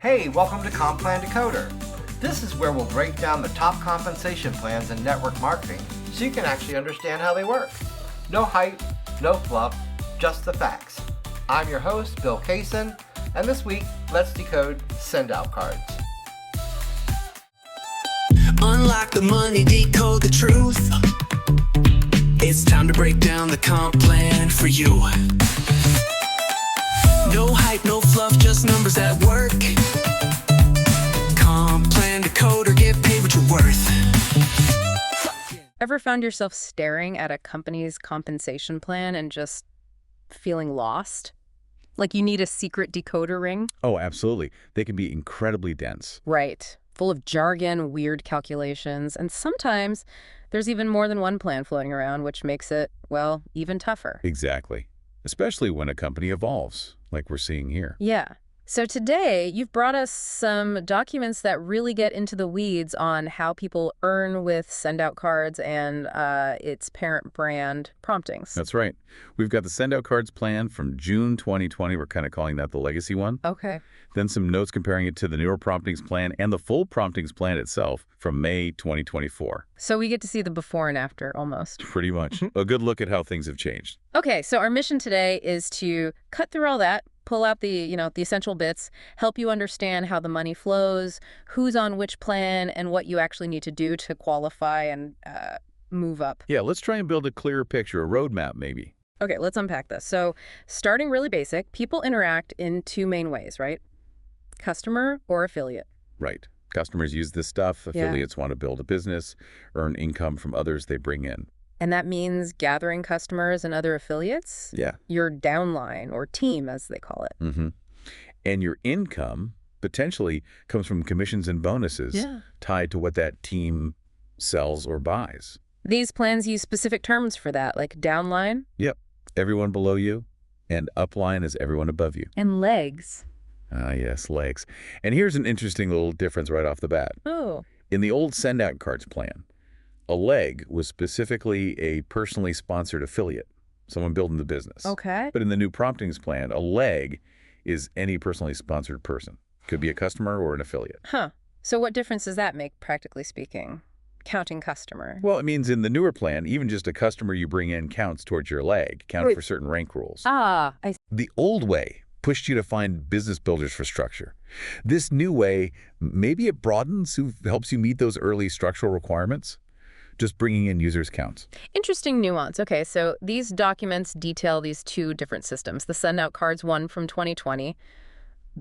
Hey, welcome to Comp Plan Decoder. This is where we'll break down the top compensation plans in network marketing so you can actually understand how they work. No hype, no fluff, just the facts. I'm your host, Bill Kaysen, and this week, let's decode Sendout cards. Unlock the money, decode the truth. It's time to break down the comp plan for you. No hype, no fluff, just numbers at work. Comp plan decoder, get paid what you're worth. Ever found yourself staring at a company's compensation plan and just feeling lost? Like you need a secret decoder ring? Oh, absolutely. They can be incredibly dense. Right. Full of jargon, weird calculations, and sometimes there's even more than one plan floating around, which makes it, well, even tougher. Exactly. Especially when a company evolves, like we're seeing here. Yeah. So today, you've brought us some documents that really get into the weeds on how people earn with Sendout cards and its parent brand promptings. That's right. We've got the Sendout cards plan from June 2020. We're kind of calling that the legacy one. Okay. Then some notes comparing it to the newer promptings plan and the full promptings plan itself from May 2024. So we get to see the before and after, almost. Pretty much. A good look at how things have changed. Okay, so our mission today is to cut through all that, pull out the essential bits, help you understand how the money flows, who's on which plan, and what you actually need to do to qualify and move up. Yeah, let's try and build a clearer picture, a roadmap maybe. Okay, let's unpack this. So starting really basic, people interact in two main ways, right? Customer or affiliate. Right. Customers use this stuff. Affiliates want to build a business, earn income from others they bring in. And that means gathering customers and other affiliates? Yeah. Your downline or team, as they call it. Mm-hmm. And your income potentially comes from commissions and bonuses tied to what that team sells or buys. These plans use specific terms for that, like downline. Yep. Everyone below you, and upline is everyone above you. And legs. Ah, yes, legs. And here's an interesting little difference right off the bat. Oh. In the old Sendout cards plan, a leg was specifically a personally sponsored affiliate, someone building the business. Okay. But in the new promptings plan, a leg is any personally sponsored person. Could be a customer or an affiliate. Huh. So what difference does that make, practically speaking? Counting customer. Well, it means in the newer plan, even just a customer you bring in counts towards your leg, counts for certain rank rules. Ah, I see. The old way pushed you to find business builders for structure. This new way, maybe it broadens who helps you meet those early structural requirements. Just bringing in users counts. Interesting nuance. Okay, so these documents detail these two different systems. The Sendout cards one from 2020,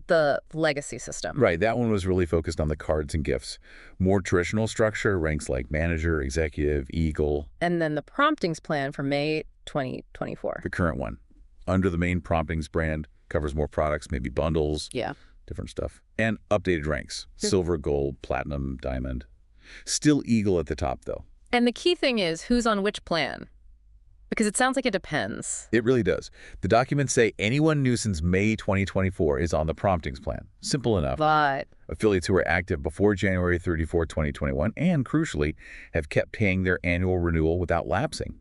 the legacy system. Right, that one was really focused on the cards and gifts. More traditional structure, ranks like manager, executive, eagle. And then the promptings plan for May 2024. The current one, under the main promptings brand, covers more products, maybe bundles. Yeah. Different stuff. And updated ranks, silver, gold, platinum, diamond. Still eagle at the top, though. And the key thing is who's on which plan. Because it sounds like it depends. It really does. The documents say anyone new since May 2024 is on the promptings plan. Simple enough. But Affiliates who were active before January 34, 2021, and crucially, have kept paying their annual renewal without lapsing.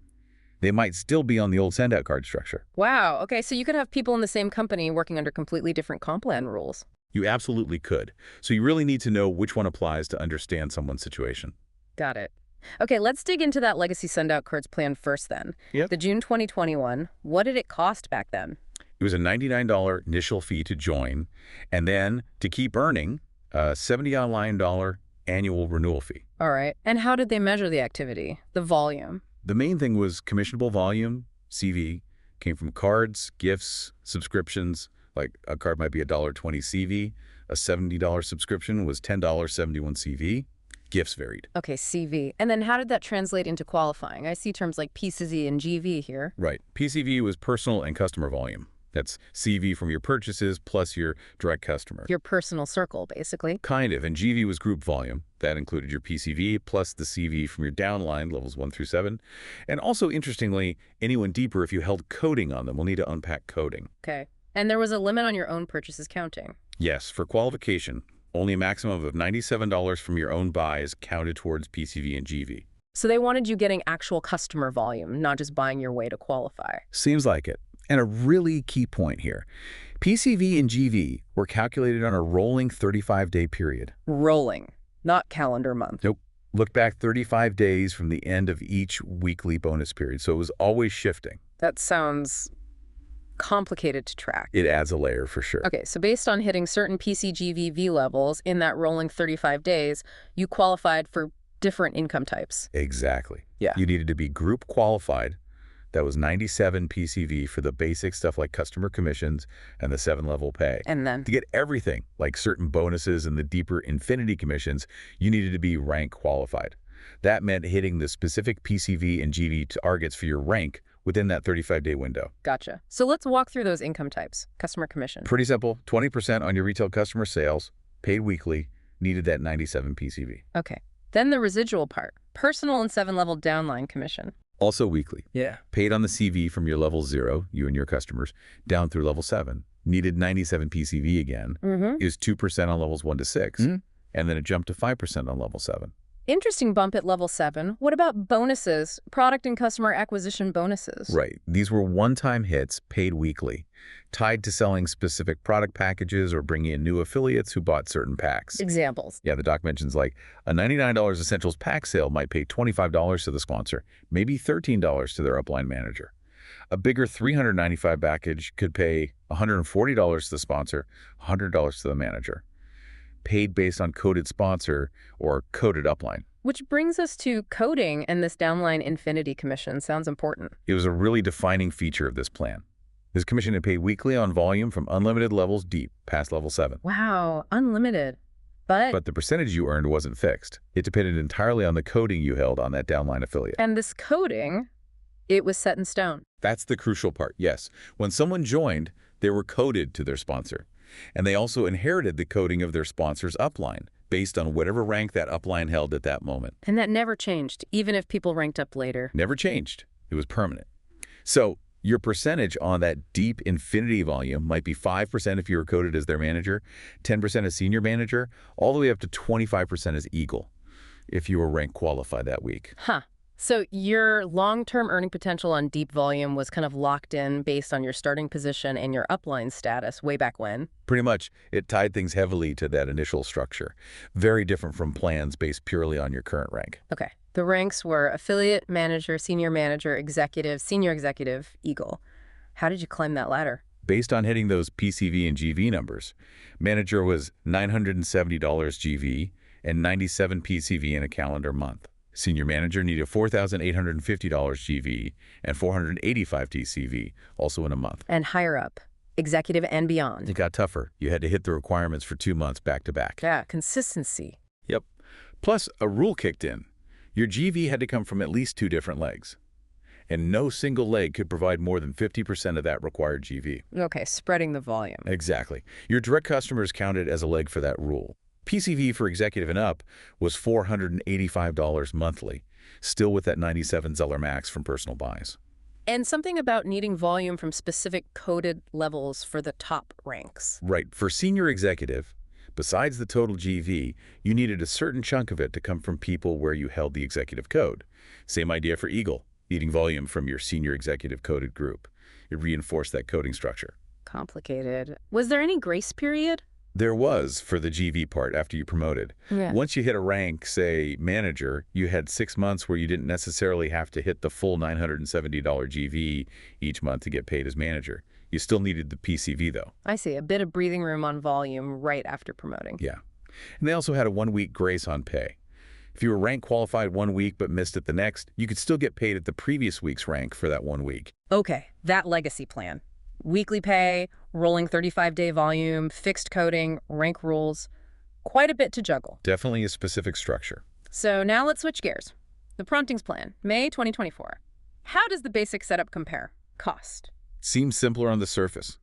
They might still be on the old Sendout card structure. wow, okay, so you could have people in the same company working under completely different comp plan rules. You absolutely could. So you really need to know which one applies to understand someone's situation. Got it. Okay, let's dig into that legacy Sendout cards plan first then. Yep. The June 2021, what did it cost back then? It was a $99 initial fee to join, and then to keep earning, a $79 annual renewal fee. All right. And how did they measure the activity, the volume? The main thing was commissionable volume, CV, came from cards, gifts, subscriptions. Like a card might be $1.20 CV. A $70 subscription was $10.71 CV. Gifts varied. Okay, CV. And then how did that translate into qualifying? I see terms like PCV and GV here. Right. PCV was personal and customer volume. That's CV from your purchases plus your direct customer. Your personal circle, basically. Kind of. And GV was group volume. That included your PCV plus the CV from your downline, levels 1 through 7. And also, interestingly, anyone deeper if you held coding on them. We'll need to unpack coding. Okay. And there was a limit on your own purchases counting. Yes, for qualification, only a maximum of $97 from your own buys counted towards PCV and GV. So they wanted you getting actual customer volume, not just buying your way to qualify. Seems like it. And a really key point here. PCV and GV were calculated on a rolling 35-day period. Rolling, not calendar month. Nope. Look back 35 days from the end of each weekly bonus period, so it was always shifting. That sounds complicated to track. It adds a layer for sure. Okay, so based on hitting certain PCGVV levels in that rolling 35 days, you qualified for different income types. Exactly. Yeah. You needed to be group qualified. That was 97 PCV for the basic stuff like customer commissions and the 7-level pay. And then? To get everything, like certain bonuses and the deeper infinity commissions, you needed to be rank qualified. That meant hitting the specific PCV and GV targets for your rank within that 35-day window. Gotcha. So let's walk through those income types. Customer commission. Pretty simple. 20% on your retail customer sales, paid weekly, needed that 97 PCV. Okay. Then the residual part. Personal and 7-level downline commission. Also weekly. Yeah. Paid on the CV from your level 0, you and your customers, down through level 7. Needed 97 PCV again. It was 2% on levels 1 to 6. And then it jumped to 5% on level 7. Interesting bump at level 7. What about bonuses, product and customer acquisition bonuses? Right. These were one-time hits paid weekly, tied to selling specific product packages or bringing in new affiliates who bought certain packs. Examples. Yeah, the doc mentions like a $99 Essentials pack sale might pay $25 to the sponsor, maybe $13 to their upline manager. A bigger $395 package could pay $140 to the sponsor, $100 to the manager. Paid based on coded sponsor or coded upline. Which brings us to coding and this downline infinity commission. Sounds important. It was a really defining feature of this plan. This commission had paid weekly on volume from unlimited levels deep, past level 7. Wow, unlimited. But the percentage you earned wasn't fixed. It depended entirely on the coding you held on that downline affiliate. And this coding, it was set in stone. That's the crucial part, yes. When someone joined, they were coded to their sponsor. And they also inherited the coding of their sponsor's upline, based on whatever rank that upline held at that moment. And that never changed, even if people ranked up later. Never changed. It was permanent. So your percentage on that deep infinity volume might be 5% if you were coded as their manager, 10% as senior manager, all the way up to 25% as Eagle, if you were rank qualified that week. Huh. So your long-term earning potential on deep volume was kind of locked in based on your starting position and your upline status way back when? Pretty much. It tied things heavily to that initial structure. Very different from plans based purely on your current rank. Okay. The ranks were affiliate, manager, senior manager, executive, senior executive, Eagle. How did you climb that ladder? Based on hitting those PCV and GV numbers, manager was $970 GV and 97 PCV in a calendar month. Senior manager needed $4,850 GV and 485 TCV, also in a month. And higher up, executive and beyond. It got tougher. You had to hit the requirements for 2 months back to back. Yeah, consistency. Yep. Plus, a rule kicked in. Your GV had to come from at least 2 different legs. And no single leg could provide more than 50% of that required GV. Okay, spreading the volume. Exactly. Your direct customers counted as a leg for that rule. PCV for executive and up was $485 monthly, still with that 97 Zeller Max from personal buys. And something about needing volume from specific coded levels for the top ranks. Right. For senior executive, besides the total GV, you needed a certain chunk of it to come from people where you held the executive code. Same idea for Eagle, needing volume from your senior executive coded group. It reinforced that coding structure. Complicated. Was there any grace period? There was for the GV part after you promoted. Yeah. Once you hit a rank, say, manager, you had 6 months where you didn't necessarily have to hit the full $970 GV each month to get paid as manager. You still needed the PCV, though. I see. A bit of breathing room on volume right after promoting. Yeah. And they also had a 1-week grace on pay. If you were rank qualified 1 week but missed it the next, you could still get paid at the previous week's rank for that 1 week. Okay, that legacy plan. Weekly pay, rolling 35-day volume, fixed coding, rank rules. Quite a bit to juggle. Definitely a specific structure. So now let's switch gears. The promptings plan, May 2024. How does the basic setup compare? Cost. Seems simpler on the surface.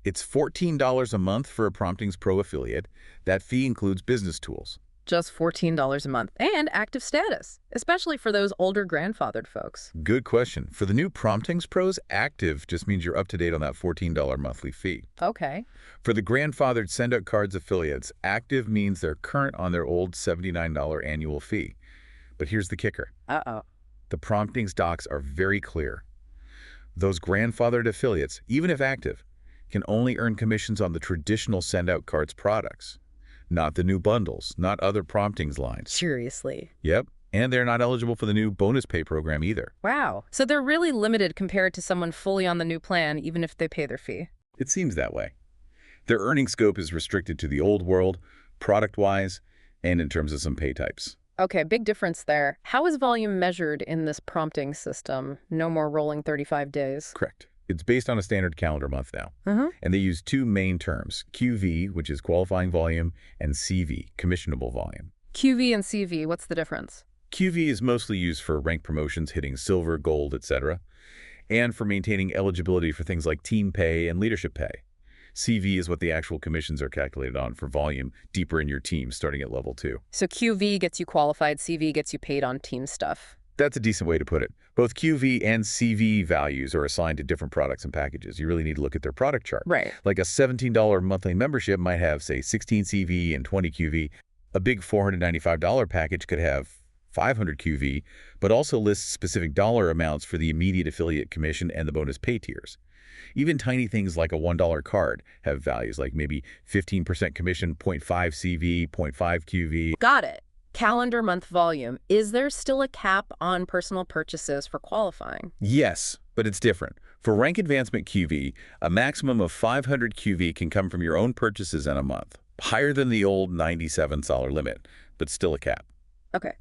It's $14 a month for a Promptings Pro affiliate. That fee includes business tools. Just $14 a month and active status, especially for those older grandfathered folks. Good question. For the new Promptings Pros, active just means you're up to date on that $14 monthly fee. Okay. For the grandfathered Sendout Cards affiliates, active means they're current on their old $79 annual fee. But here's the kicker. Uh-oh. The Promptings docs are very clear. Those grandfathered affiliates, even if active, can only earn commissions on the traditional Sendout Cards products, not the new bundles, not other promptings lines. Seriously. Yep, and they're not eligible for the new bonus pay program either. Wow. So they're really limited compared to someone fully on the new plan, even if they pay their fee. It seems that way. Their earning scope is restricted to the old world, product-wise, and in terms of some pay types. Okay, big difference there. How is volume measured in this prompting system? No more rolling 35 days. Correct. It's based on a standard calendar month now. And they use two main terms, QV, which is qualifying volume, and CV, commissionable volume. QV and CV, what's the difference? QV is mostly used for rank promotions hitting silver, gold, etc., and for maintaining eligibility for things like team pay and leadership pay. CV is what the actual commissions are calculated on for volume deeper in your team, starting at level 2. So QV gets you qualified, CV gets you paid on team stuff. That's a decent way to put it. Both QV and CV values are assigned to different products and packages. You really need to look at their product chart. Right. Like a $17 monthly membership might have, say, 16 CV and 20 QV. A big $495 package could have 500 QV, but also lists specific dollar amounts for the immediate affiliate commission and the bonus pay tiers. Even tiny things like a $1 card have values like maybe 15% commission, 0.5 CV, 0.5 QV. Got it. Calendar month volume. Is there still a cap on personal purchases for qualifying? Yes, but it's different. For rank advancement QV, a maximum of 500 QV can come from your own purchases in a month, higher than the old $97 limit, but still a cap. Okay.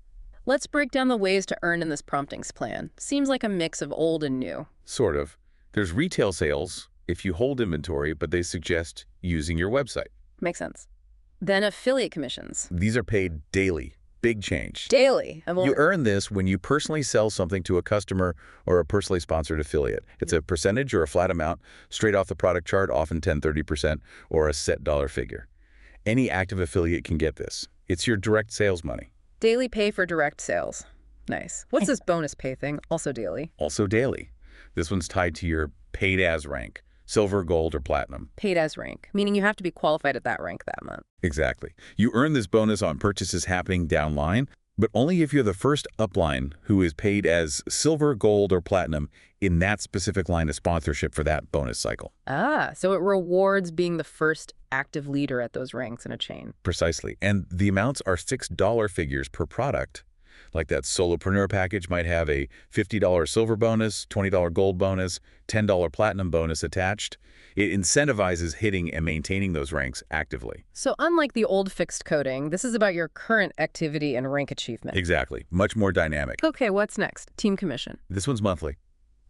Let's break down the ways to earn in this promptings plan. Seems like a mix of old and new. Sort of. There's retail sales if you hold inventory, but they suggest using your website. Makes sense. Then affiliate commissions. These are paid daily. Big change. Daily. You earn this when you personally sell something to a customer or a personally sponsored affiliate. It's a percentage or a flat amount, straight off the product chart, often 10-30%, or a set dollar figure. Any active affiliate can get this. It's your direct sales money. Daily pay for direct sales. Nice. What's this bonus pay thing? Also daily. Also daily. This one's tied to your paid as rank, silver, gold, or platinum. Paid as rank, meaning you have to be qualified at that rank that month. Exactly. You earn this bonus on purchases happening downline, but only if you're the first upline who is paid as silver, gold, or platinum in that specific line of sponsorship for that bonus cycle. Ah, so it rewards being the first active leader at those ranks in a chain. Precisely. And the amounts are fixed dollar figures per product. Like that solopreneur package might have a $50 silver bonus, $20 gold bonus, $10 platinum bonus attached. It incentivizes hitting and maintaining those ranks actively. So unlike the old fixed coding, this is about your current activity and rank achievement. Exactly. Much more dynamic. Okay, what's next? Team commission. This one's monthly.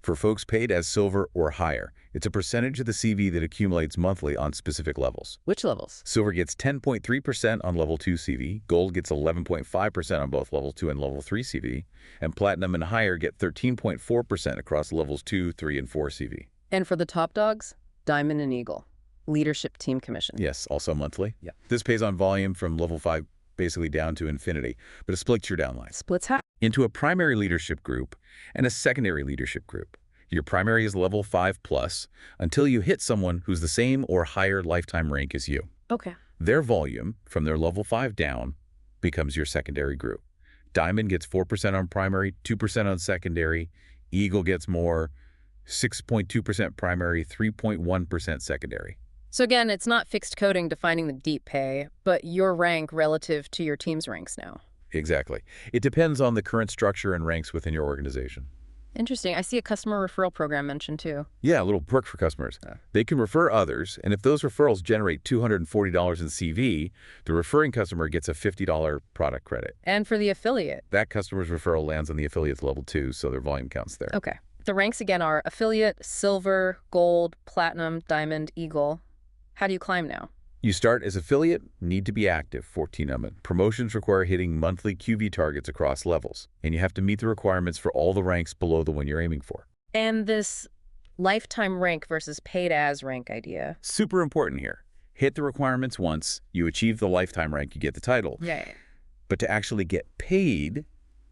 For folks paid as silver or higher, it's a percentage of the CV that accumulates monthly on specific levels. Which levels? Silver gets 10.3% on level 2 CV, gold gets 11.5% on both level 2 and level 3 CV, and platinum and higher get 13.4% across levels 2, 3, and 4 CV. And for the top dogs, diamond and eagle. Leadership team commission. Yes, also monthly. Yeah. This pays on volume from level 5 basically down to infinity, but it splits your downline Splits how? into a primary leadership group and a secondary leadership group. Your primary is level 5 plus until you hit someone who's the same or higher lifetime rank as you. Okay. Their volume from their level 5 down becomes your secondary group. Diamond gets 4% on primary, 2% on secondary. Eagle gets more, 6.2% primary, 3.1% secondary. So again, it's not fixed coding defining the deep pay, but your rank relative to your team's ranks now. Exactly. It depends on the current structure and ranks within your organization. Interesting. I see a customer referral program mentioned too. Yeah, a little perk for customers. They can refer others, and if those referrals generate $240 in CV, the referring customer gets a $50 product credit. And for the affiliate. That customer's referral lands on the affiliate's level 2, so their volume counts there. Okay. The ranks again are affiliate, silver, gold, platinum, diamond, eagle. How do you climb now? You start as affiliate, need to be active, 14 of them. Promotions require hitting monthly QV targets across levels, and you have to meet the requirements for all the ranks below the one you're aiming for. And this lifetime rank versus paid as rank idea. Super important here. Hit the requirements once, you achieve the lifetime rank, you get the title. Yeah. But to actually get paid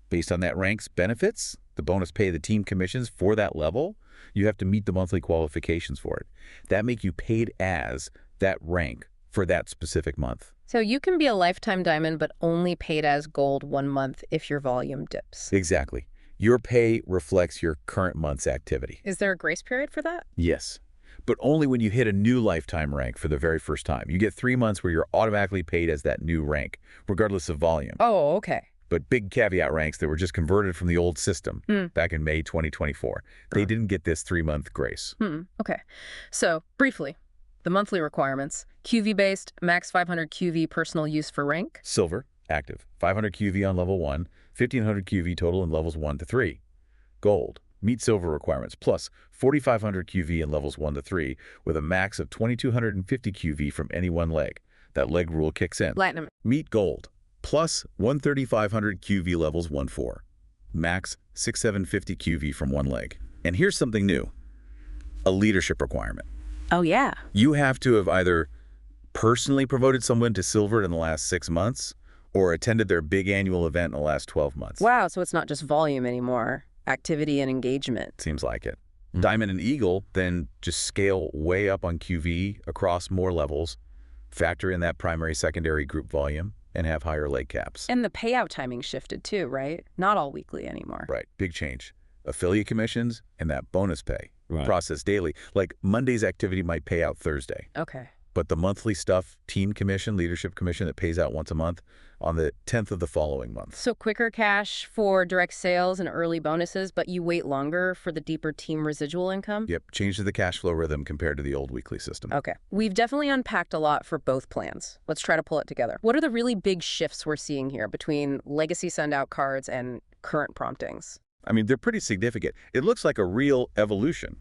based on that rank's benefits, the bonus pay, the team commissions for that level, you have to meet the monthly qualifications for it. That make you paid as that rank for that specific month. So you can be a lifetime diamond, but only paid as gold 1 month if your volume dips. Exactly. Your pay reflects your current month's activity. Is there a grace period for that? Yes. but only when you hit a new lifetime rank for the very first time. You get 3 months where you're automatically paid as that new rank, regardless of volume. Oh, okay. But big caveat ranks that were just converted from the old system back in May 2024. They didn't get this 3-month grace. Okay. So, briefly, the monthly requirements. QV-based, max 500 QV personal use for rank. Silver, active, 500 QV on level 1, 1500 QV total in levels 1 to 3. Gold, meet silver requirements, plus 4500 QV in levels 1 to 3, with a max of 2250 QV from any one leg. That leg rule kicks in. Platinum. Meet gold, plus 13500 QV levels 1-4. Max 6750 QV from one leg. And here's something new. A leadership requirement. Oh, yeah. You have to have either personally promoted someone to silver in the last 6 months or attended their big annual event in the last 12 months. Wow, so it's not just volume anymore. Activity and engagement. Seems like it. Diamond and Eagle then just scale way up on QV across more levels, factor in that primary secondary group volume, and have higher leg caps. And the payout timing shifted too, right? Not all weekly anymore. Right, big change. Affiliate commissions and that bonus pay. Processed daily. Like Monday's activity might pay out Thursday. Okay. But the monthly stuff, team commission, leadership commission, that pays out once a month on the 10th of the following month. So quicker cash for direct sales and early bonuses, but you wait longer for the deeper team residual income? Yep, change to the cash flow rhythm compared to the old weekly system. Okay. We've definitely unpacked a lot for both plans. Let's try to pull it together. What are the really big shifts we're seeing here between legacy Sendout cards and current promptings? I mean, they're pretty significant. It looks like a real evolution.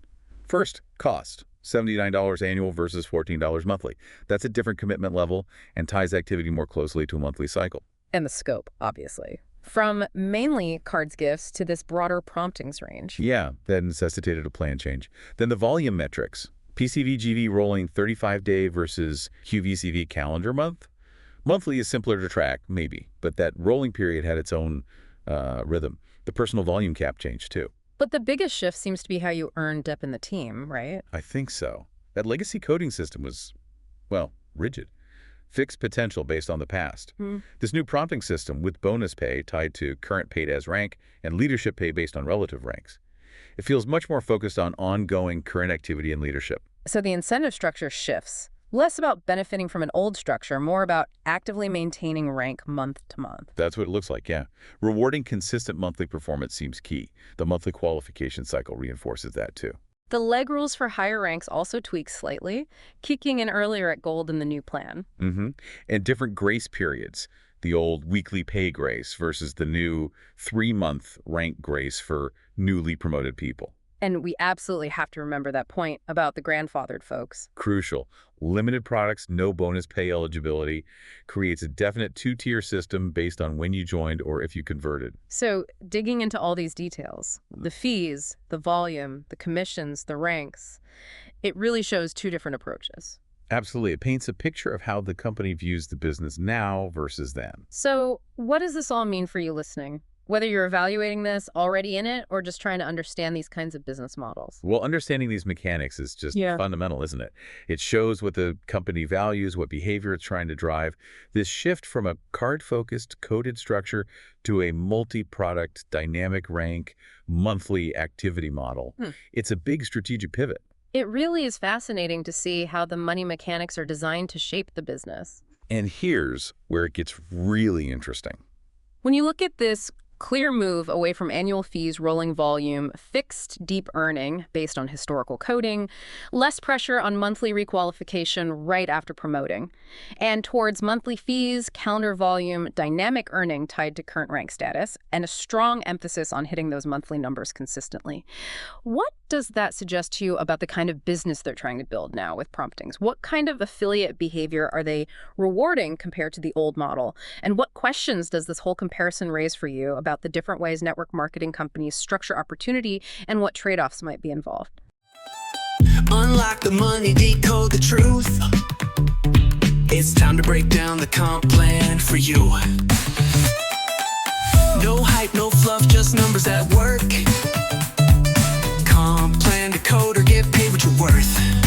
First, cost. $79 annual versus $14 monthly. That's a different commitment level and ties activity more closely to a monthly cycle. And the scope, obviously. From mainly cards gifts to this broader promptings range. Yeah, that necessitated a plan change. Then the volume metrics. PCV-GV rolling 35-day versus QVCV calendar month. Monthly is simpler to track, maybe, but that rolling period had its own rhythm. The personal volume cap changed, too. But the biggest shift seems to be how you earn depth in the team, right? I think so. That legacy coding system was, well, rigid. Fixed potential based on the past. This new prompting system with bonus pay tied to current paid as rank and leadership pay based on relative ranks. It feels much more focused on ongoing current activity and leadership. So the incentive structure shifts. Less about benefiting from an old structure, more about actively maintaining rank month to month. That's what it looks like, yeah. Rewarding consistent monthly performance seems key. The monthly qualification cycle reinforces that, too. The leg rules for higher ranks also tweak slightly, kicking in earlier at gold in the new plan. And different grace periods. The old weekly pay grace versus the new 3-month rank grace for newly promoted people. And we absolutely have to remember that point about the grandfathered folks. Crucial. Limited products, no bonus pay eligibility, creates a definite 2-tier system based on when you joined or if you converted. So digging into all these details, the fees, the volume, the commissions, the ranks, it really shows 2 different approaches. Absolutely. It paints a picture of how the company views the business now versus then. So what does this all mean for you listening? Whether you're evaluating this, already in it, or just trying to understand these kinds of business models. Well, understanding these mechanics is just fundamental, isn't it? It shows what the company values, what behavior it's trying to drive. This shift from a card-focused, coded structure to a multi-product, dynamic rank, monthly activity model. It's a big strategic pivot. It really is fascinating to see how the money mechanics are designed to shape the business. And here's where it gets really interesting. When you look at this clear move away from annual fees, rolling volume, fixed deep earning based on historical coding, less pressure on monthly requalification right after promoting, and towards monthly fees, calendar volume, dynamic earning tied to current rank status, and a strong emphasis on hitting those monthly numbers consistently. What does that suggest to you about the kind of business they're trying to build now with promptings? What kind of affiliate behavior are they rewarding compared to the old model? And what questions does this whole comparison raise for you about the different ways network marketing companies structure opportunity and what trade-offs might be involved? Unlock the money, decode the truth. It's time to break down the comp plan for you. No hype, no fluff, just numbers at work. Comp plan decoder, get paid what you're worth.